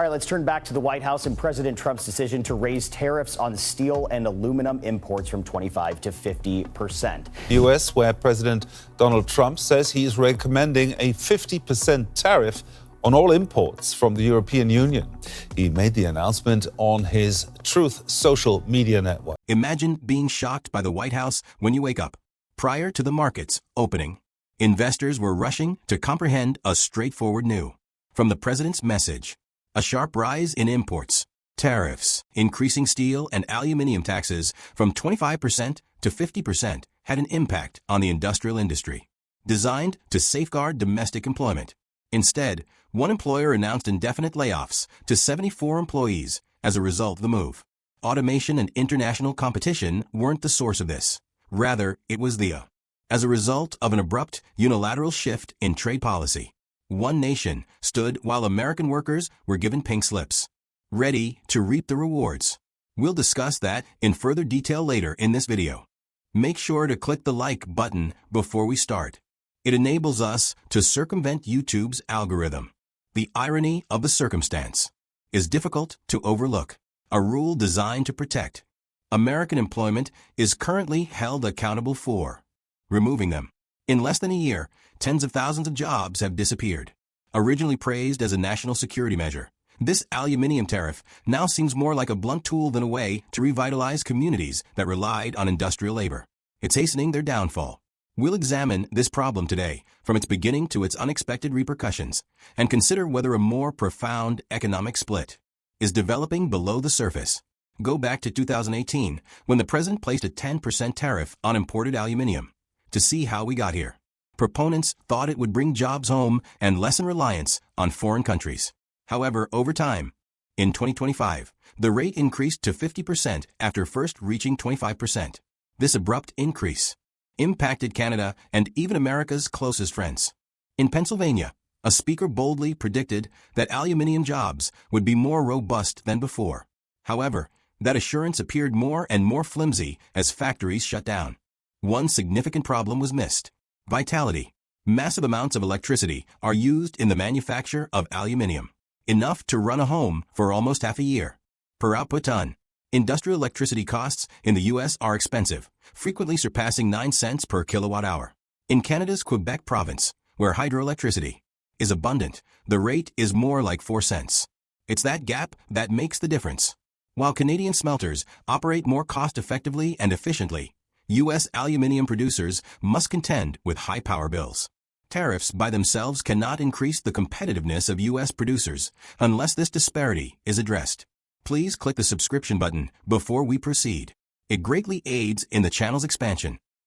All right, let's turn back to the White House and President Trump's decision to raise tariffs on steel and aluminum imports from 25 to 50%. The U.S., where President Donald Trump says he is recommending a 50% tariff on all imports from the European Union. He made the announcement on his Truth social media network. Imagine being shocked by the White House when you wake up. Prior to the markets opening, investors were rushing to comprehend a straightforward new. From the president's message, a sharp rise in imports, tariffs, increasing steel and aluminum taxes from 25% to 50% had an impact on the industrial industry, designed to safeguard domestic employment. Instead, one employer announced indefinite layoffs to 74 employees as a result of the move. Automation and international competition weren't the source of this. Rather, it was as a result of an abrupt, unilateral shift in trade policy. One nation stood while American workers were given pink slips, ready to reap the rewards. We'll discuss that in further detail later in this video. Make sure to click the like button before we start. It enables us to circumvent YouTube's algorithm. The irony of the circumstance is difficult to overlook. A rule designed to protect American employment is currently held accountable for removing them. In less than a year, tens of thousands of jobs have disappeared. Originally praised as a national security measure, this aluminum tariff now seems more like a blunt tool than a way to revitalize communities that relied on industrial labor. It's hastening their downfall. We'll examine this problem today, from its beginning to its unexpected repercussions, and consider whether a more profound economic split is developing below the surface. Go back to 2018, when the president placed a 10% tariff on imported aluminum, to see how we got here. Proponents thought it would bring jobs home and lessen reliance on foreign countries. However, over time, in 2025, the rate increased to 50% after first reaching 25%. This abrupt increase impacted Canada and even America's closest friends. In Pennsylvania, a speaker boldly predicted that aluminum jobs would be more robust than before. However, that assurance appeared more and more flimsy as factories shut down. One significant problem was missed: vitality. Massive amounts of electricity are used in the manufacture of aluminum, enough to run a home for almost half a year. Per output ton, industrial electricity costs in the U.S. are expensive, frequently surpassing 9 cents per kilowatt hour. In Canada's Quebec province, where hydroelectricity is abundant, the rate is more like 4 cents. It's that gap that makes the difference. While Canadian smelters operate more cost-effectively and efficiently, U.S. aluminum producers must contend with high power bills. Tariffs by themselves cannot increase the competitiveness of U.S. producers unless this disparity is addressed. Please click the subscription button before we proceed. It greatly aids in the channel's expansion.